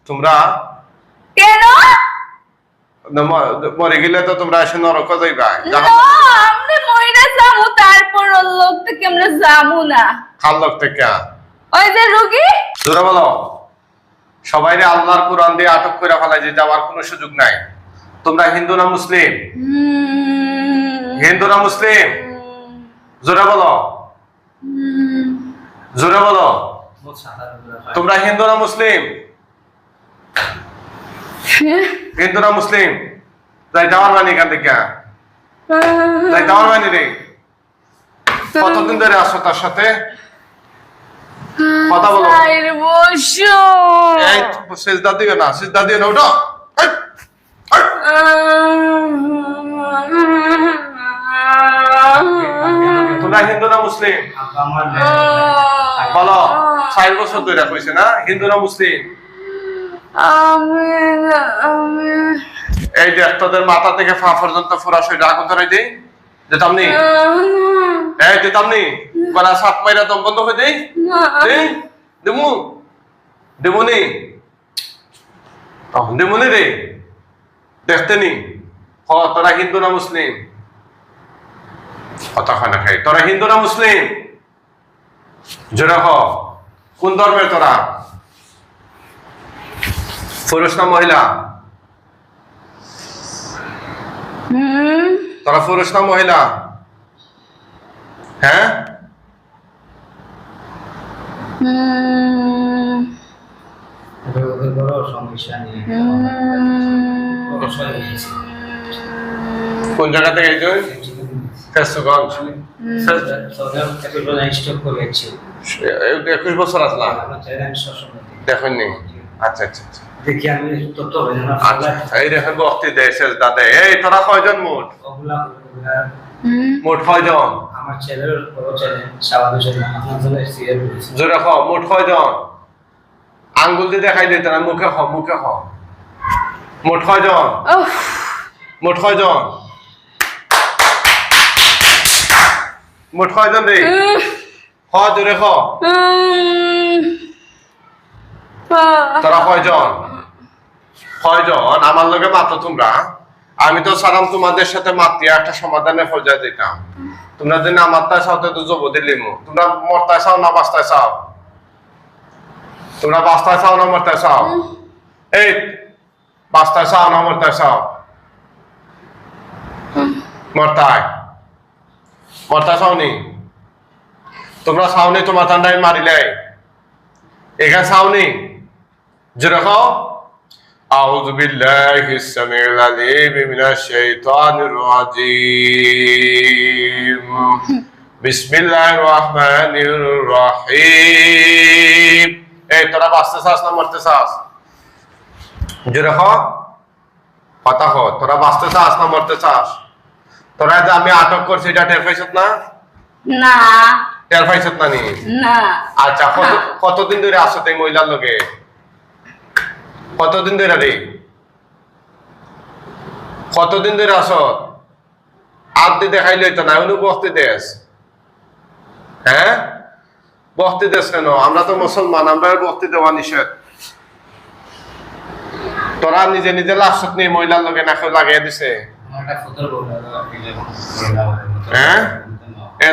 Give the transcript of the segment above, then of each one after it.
তোমরা কেন? মরে গেলে তো তোমরা এসে নরক যাইবা। আমরা মইরা যাবো, তারপর ওর লোক থেকে আমরা যাবো না। খাল লোক থেকে ওই যে রুগী। জোরে বলো। সবাই আল্লাহর কোরআন দিয়ে আটক করে ফেলায় যে যাওয়ার কোনো সুযোগ নাই। তোমরা হিন্দু না মুসলিম? হিন্দু না মুসলিম? জোরে বলো, জোরে বলো। তোমরা হিন্দু না মুসলিম? হিন্দু না মুসলিম? যাই যাওয়ার বানি এখান থেকে, যাই যাওয়ার বানি রে। কতদিন ধরে আসো তার সাথে? কথা বলো। বসো। এই সিজদা দিও না, সিজদা দিও না, ওঠো। তোমরা হিন্দু না মুসলিম? বলো। ৬ বছর ধরে কইছে না হিন্দু না মুসলিম? এই যে তোদের মাথা থেকে পা পর্যন্ত পুরা শরীর আগুন ধরাই দেই, যেতাম নি? এই যেতাম নি? গলা সাপ মাইরা দম বন্ধ হয়ে দেই? দেমু দেমুনি দেমুনি রে, দেখতে নি। তোরা হিন্দু না মুসলিম? কথা হয় না খাই। তোরা হিন্দু না মুসলিম? জোরে হ। কোন ধর্মের তোরা? পুরুষ না মহিলা? তোরা পুরুষ না মহিলা? হ্যাঁ, কোন জায়গা থেকে এই জয়? ফেসগঞ্জ। 21 বছর আসলাম, দেখেননি? আচ্ছা আচ্ছা আচ্ছা। দেখি আমি তত এই দেখেন বক্তি দেশের দাদা। এই তোরা কয়জন মোট? মোট কয়জন? আমার ছেলের বড় ছেলে সাবাদু ছেলে আপনার ছেলে সিএর বলেছে। জোরে খ, মোট কয়জন? আঙ্গুল দিয়ে দেখাই দিতে না, মুখে খ, মুখে খ। মোট কয়জন? মোট কয়জন? মোট কয়জন রে? খ, জোরে খ। তোরা কয়জন? কয়জন? আমার লগে মাত্র তোমরা। আমি তো সারাম তোমাদের সাথে মাতিয়া একটা সমাধানে পর্যায়ে দিতাম। তোমরা যদি না মারতে চাও তো জব দিলিমু। তোমরা মরতে চাও না বাঁচতে চাও? তোমরা বাঁচতে চাও না মরতে চাও? এই বাঁচতে চাও না মরতে চাও? মরতাই মরতে চাওনি? তোমরা চাওনি? তোমার ঠান্ডায় মারিলে এখানে চাওনি? জোরে খাও। أعوذ بالله السميع العليم من الشيطان الرجيم بسم الله الرحمن الرحيم এই তোরা বাঁচতে চাস না মরতে চাস? জোরে খ, কথা খ। তোরা বাঁচতে চাস না মরতে চাস? তোরা যে আমি আটক করছি এটা টের পাইছত না? না। টের পাইছত না নি? না। আচ্ছা, কতদিন ধরে আসো এই মহিলার লগে? কতদিন ধরে রে? কতদিন ধরে আসো? আদি দেখাইলে তো না, বক্তি দেশ। হ্যাঁ, বক্তি দেশ কেন? আমরা তো মুসলমান, আমরা বক্তি দেওয়া নিষেধ। তোরা নিজে নিজে লাশত নিয়ে মহিলার লগে নাকে লাগিয়ে দিছে। হ্যাঁ,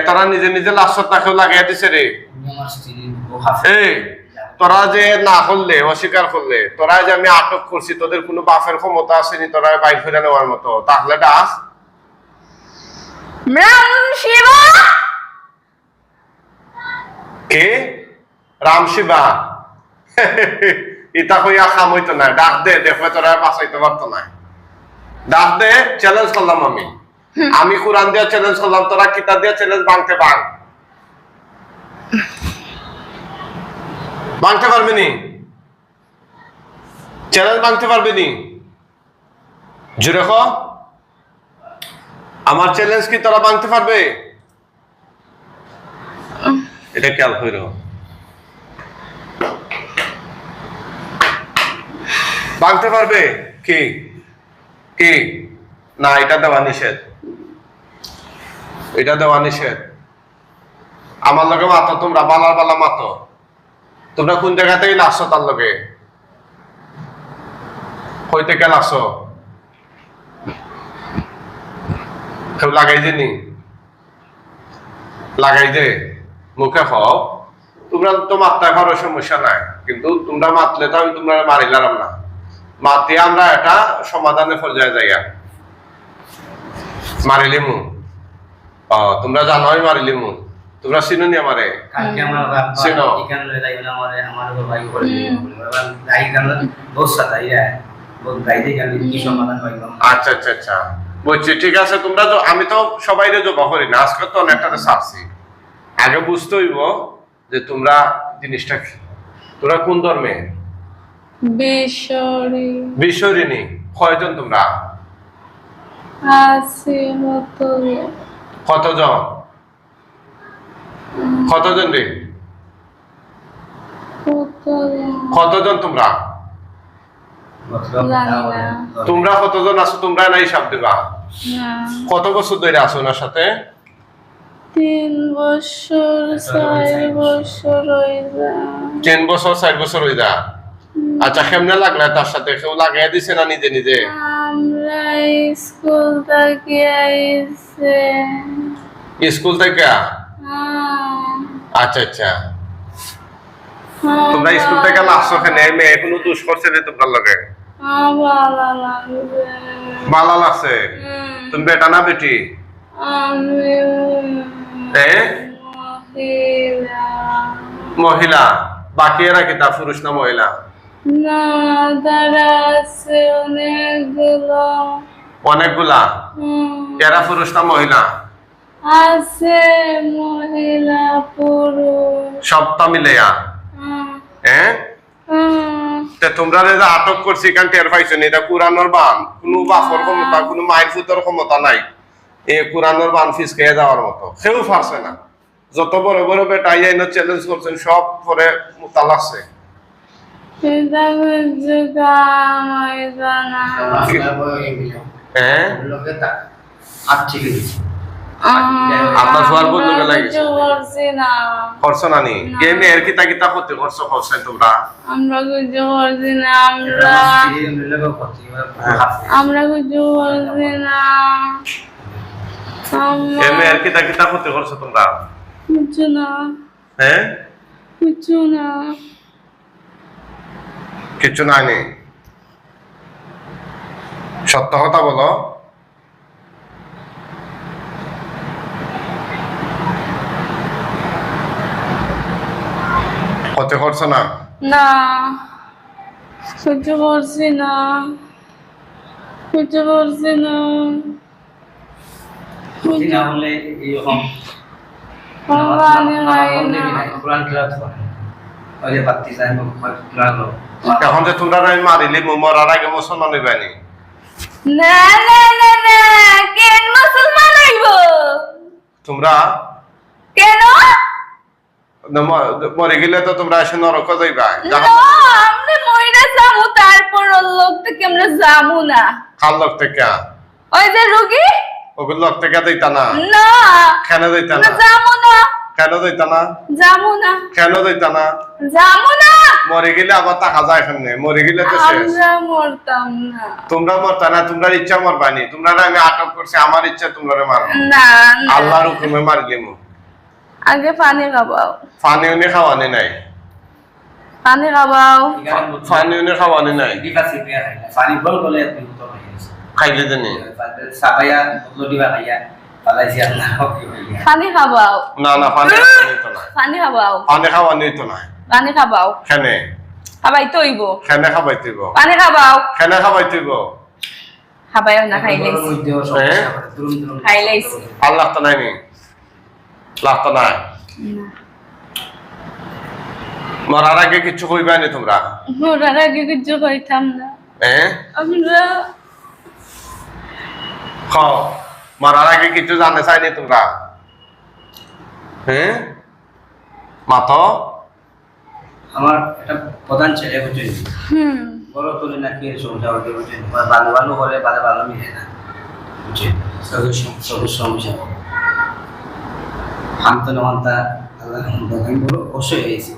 তোরা নিজে নিজে লাশত নাকে লাগিয়ে দিছে রে। এই তোরা যে না করলে, অস্বীকার করলে, তোরা যে আমি আটক করছি, তোদের কোনো বাপের ক্ষমতা আসেনি তোরা বাইর ফিরে নেওয়ার মতো। তাহলে ডাক কে? রাম শিবা। ইতা কইয়া খাম হইতো না। ডাক দে, দেখো তোরা বাঁচাইতে পারতো না। ডাক দে, চ্যালেঞ্জ করলাম আমি। আমি কোরআন দিয়ে চ্যালেঞ্জ করলাম, তোরা কিতাব দিয়ে চ্যালেঞ্জ ভাঙতে পার? ভাঙতে পারবে নি? চ্যালেঞ্জ ভাঙতে পারবে নি? জোরে খ। আমার চ্যালেঞ্জ কি তোরা ভাঙতে পারবে? এটা খেয়াল কইর। ভাঙতে পারবে কি? কি না, এটা দেওয়া নিষেধ। এটা দেওয়া নিষেধ। আমার লগে মাতো, তোমরা বালার বালা মাতো। তোমরা কোন জায়গা থেকে আসছো তার লগে? হইতে গেল আসো কেউ লাগাই দেনি লাগাই দে মুখে খাও তোমরা তো মাত্রা খাওয়ার সমস্যা নাই কিন্তু তোমরা মাতলে তো আমি তোমরা মারিলাম না মাতি আমরা এটা সমাধানে পর্যায়ে যাইয়া মারিলিমু তোমরা জানো আমি মারিলিমু তোমরা চিনো নি আমারে কালকে আমরা চিনো এখানে যাইবেন আমার ভাই করে গাই গান বহুত সাদাই রে বহুত গাই দিয়ে গান কি সমাধান পাইলাম আচ্ছা আচ্ছা আচ্ছা বুঝছি ঠিক আছে তোমরা তো আমি তো সবাইরে জবা করি না আজকে তো অনেকটা ছাড়ছি আগে বুঝতে হইব যে তোমরা জিনিসটা কি তোমরা কোন ধর্মে বিশ্বরিনী কয়জন তোমরা আছে কতজন কতজন রে কতজন তোমরা তোমরা কতজন আছো তোমরা না হিসাব দিবা কত বছর ধরে আছো ওনার সাথে 3 বছর 4 বছর হয়ে যায় 3 বছর 4 বছর হয়ে যায় আচ্ছা কেমনে লাগলো তার সাথে কেউ লাগাই দিছে না নিজে নিজে আমরা স্কুল থেকে আইছে স্কুল থেকে আচ্ছা আচ্ছা তোমরা স্কুল থেকে আসছো কেন মেয়ে কোনো দোষ করছে না তোমরা লাগে ভালো লাগবে ভালো লাগছে তুমি বেটা না বেটি আমি মহিলা বাকি এরা কি তা পুরুষ না মহিলা না তারা আছে অনেকগুলা এরা পুরুষ না মহিলা আছে মহিলা পুরুষ সবটা মিলেয়া তোমরা যে আটক করছি কারণ টের পাইছো এটা কুরানোর বান কোনো বাপর ক্ষমতা কোনো মায়ের ফুতর ক্ষমতা নাই এ কুরানোর বান ফিস খেয়ে যাওয়ার মতো কেউ পারছে না যত বড় বড় বেটা আইনো চ্যালেঞ্জ করছেন সব পরে মোতা লাগছে আপনার সোয়ার বন্ধু লাগিয়েছে করছো না নি গেমে এর কিতা কিতা করতে করছো করছেন তোমরা আমরা কিছু করছি না আমরা কিছু করছি না গেমে এর কিতা কিতা করতে করছো তোমরা কিছু না কিছু না কিছু নাই নি সত্য কথা বলো হতে করছো না না কিছু করছি না কিছু করছি না এখন যে তোমরা আমি মারিলি মরার আগে মুসলমান হইবানি না না না না কেন মুসলমান হইব তোমরা কেন মরে গেলে তো তোমরা এসে নরক যাইবা আমরা মইরা যাবো তারপর লোক থেকে আমরা যাবো না কার লোক থেকে ওই যে রোগী ওগুলো লোক থেকে দিতা না না কেন দিতা না যাবো না কেন দিতা না যাবো না কেন দিতা না যাবো না মরে গেলে আবার টাকা যায় এখানে মরে গেলে তো শেষ আমরা মরতাম না তোমরা মরতা না তোমরা ইচ্ছা মরবানি তোমরা আমি আটক করছি আমার ইচ্ছা তোমরা মারবো না আল্লাহর হুকুমে মারলিমু আগে পানি খাবাও পানি উনি খাওয়ানি নাই পানি খাবাও পানি উনি খাওয়ানি নাই পানি বল বলে খাইলে জানি সাবাইয়া লডিবা খাইয়া পালাইছি আল্লাহ কি হইয়া পানি খাবাও না না পানি খাওয়ানি তো না পানি খাবাও পানি খাওয়ানি তো না পানি খাবাও কেনে খাবাই তো হইব কেনে খাবাইতেইব পানি খাবাও কেনে খাবাইতেইব খাবাইও না খাইলেইছি খাইলেইছি আল্লাহ তো নাই নি লাগতো না মরার আগে কিছু কইবা নি তোমরা মরার আগে কিছু কইতাম না আমরা খাও মরার আগে কিছু জানতে চাইনি তোমরা মাতো আমার একটা প্রধান ছেলে বুঝছেন বড় তুলে নাকি সমস্যা হতে বুঝছেন ভালো ভালো হলে ভালো ভালো মিলে না বুঝছেন সমস্যা আন্তনমান্তা আল্লাহ আমি বড় অবশ্যই হয়েছি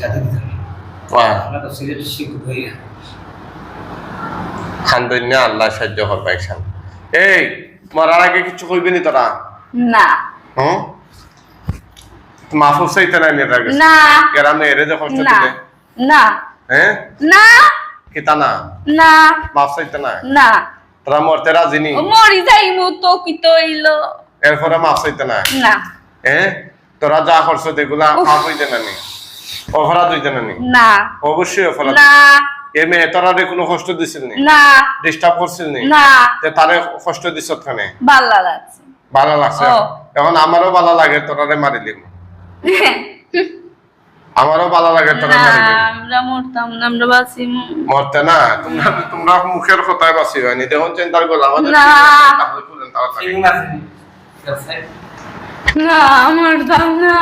সাথে দিতাম বাহ আমরা তো সিলেট শিক্ষক হই খান্দন্য আল্লাহ সাহায্য করবে একসান এই মরার আগে কিছু কইবি নি তোরা না হুম মাফুস চাইতে নাই নিয়ে রাখবে না এরা মেয়েরে যে কষ্ট না দিলে না হ্যাঁ না কিতা না না মাফ চাইতে না না তোরা মরতে রাজি নি মরি যাইমু তো কি তো হইলো এরপরে মাফ চাইতে না না হ্যাঁ তোরা যা করছো এগুলা মাফ হইতে না নি অপরাধ হইতে না নি না অবশ্যই অপরাধ না এ মেয়ে তোরা কোনো কষ্ট দিছিল নি না ডিস্টার্ব করছিল নি না যে তারে কষ্ট দিছ খানে ভালো লাগছে ভালো লাগছে ও। এখন আমারও ভালো লাগে তোরারে মারিলি আমারও ভালো লাগে তোরা না মারিলি আমরা মরতাম না আমরা বাঁচিমু মরতে না তোমরা তোমরা মুখের কথায় বাঁচি হয়নি দেখুন চিন্তার করলাম আমাদের না। তাহলে খুলেন তাড়াতাড়ি। সিলিং আছে না মরতাম না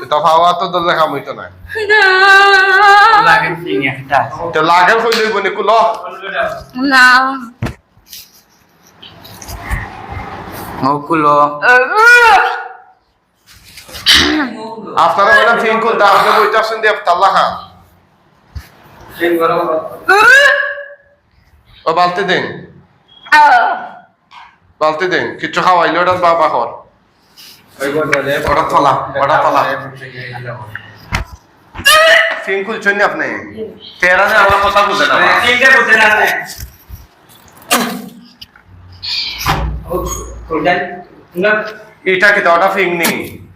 এটা পাওয়া তো দলে কাম হইতো না না লাগে সিলিং একটা তো লাগের কই লইব নি কুলো না মকুলো আপনারা বলে ফিং কুল দা আপনি বইতাছেন দি আল্লাহ খান সিলিং করো ও বালতি দেন বালতি দেন কিছু খাওয়াইলো ওটা বাবা কর ওই বলে ওটা তলা ফিং কুল চন্নি আপনি তেরা নে আমার কথা বুঝে না তিনটা বুঝে না ও কোলটাই না এটা কি ওটা ফিং নি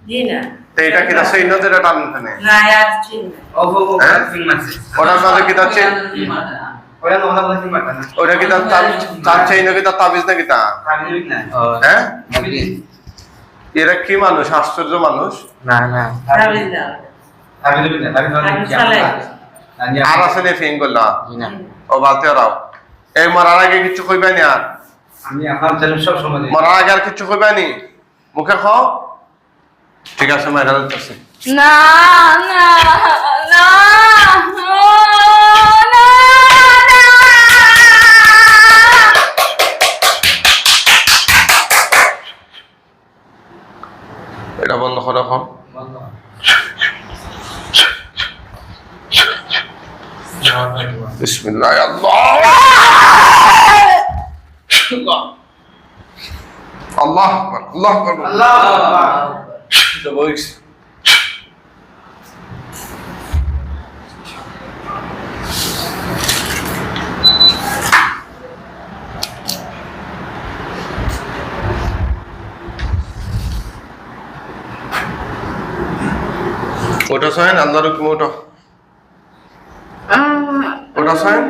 জি না তো এটা কি সেই নজরে টান খানে না আর চিন ও ও হ্যাঁ? সিলিং মারছে ওটা কাজে কি তাচ্ছে ওরা নোনা বলে সিলিং মারতা না ওটা কি তার তার চাই না কি তার তাবিজ না কি তা কাবিল না হ্যাঁ এরা কি মানুষ আশ্চর্য মানুষ না না কাবিল না কাবিল না কাবিল না আর আছে নে ফিং করলা না ও বালতি ওরাও এই মরার আগে কিছু কইবা নি আর আমি এখন চ্যানেল সব সময় দিই মরার আগে আর কিছু কইবা নি মুখে খাও ঠিক আছে মাইরা দিতেছি না না না এটা বন্ধ করে খাও বিসমিল্লাহ আল্লাহ আল্লাহ আকবার আল্লাহ The voice. ওটা সাইন আল্লাহর হুকুম ওটা ওটা সাইন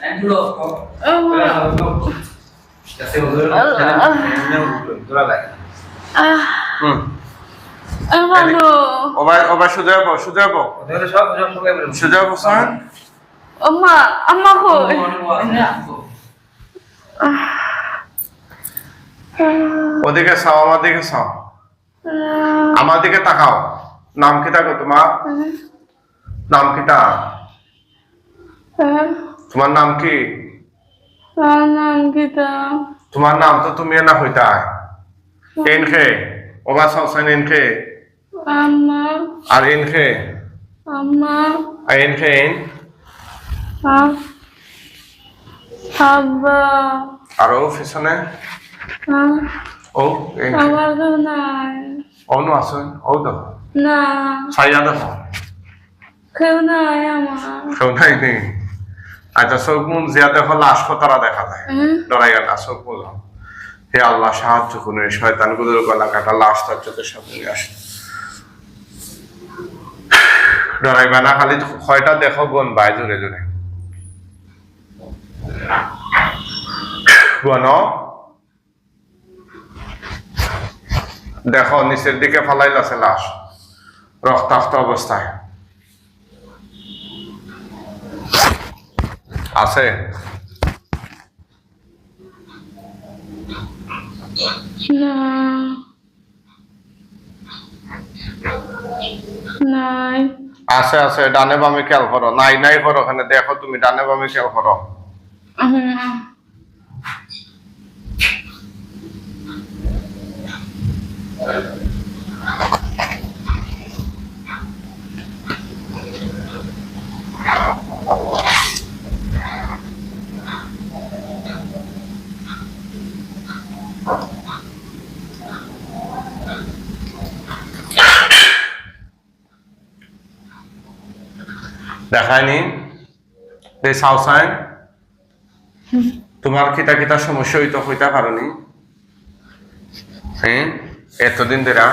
এগুলো কাছে ওগুলো তোরা লাগে হুম ভালো ওবাই সোজা যাবো ওদের সব সব সবাই বলে সোজা যাবো সাইন আমা আমা কই ওদিকে চাও আমার দিকে চাও আমার দিকে তাকাও নাম কি থাকো তোমার নাম কিটা তোমার নাম কি নাম কিতা তোমার নাম তো তুমি না হইতা এনখে ওবা সাউসান এনখে আম্মা আর এনখে আম্মা আর এনখে এন আব্বা আর ও পিছনে ও এনখে আমার তো নাই ও নো আসুন ও দেখো না ছাইয়া দেখো কেউ নাই আমার কেউ নাই নেই আচ্ছা চোখ মুন জিয়া দেখো লাশ তারা দেখা যায় ডরাইয়া না চোখ বললাম হে আল্লাহ সাহায্য করুন এই শয়তানগুলোর গলা কাটা লাশ তার চোখের সামনে নিয়ে আসে ডরাইবা না খালি কয়টা দেখো গন বাই জোরে জোরে গন দেখো নিচের দিকে ফালাইলাছে লাশ রক্তাক্ত অবস্থায় আছে না নাই আছে আছে ডানে বামে খেয়াল করো নাই নাই করো ওখানে দেখো তুমি ডানে বামে খেয়াল করো দেখায়নি এই সাউসাইন তোমার কিতা কিতা সমস্যা হইতে পারনি হ্যাঁ এতদিন ধরে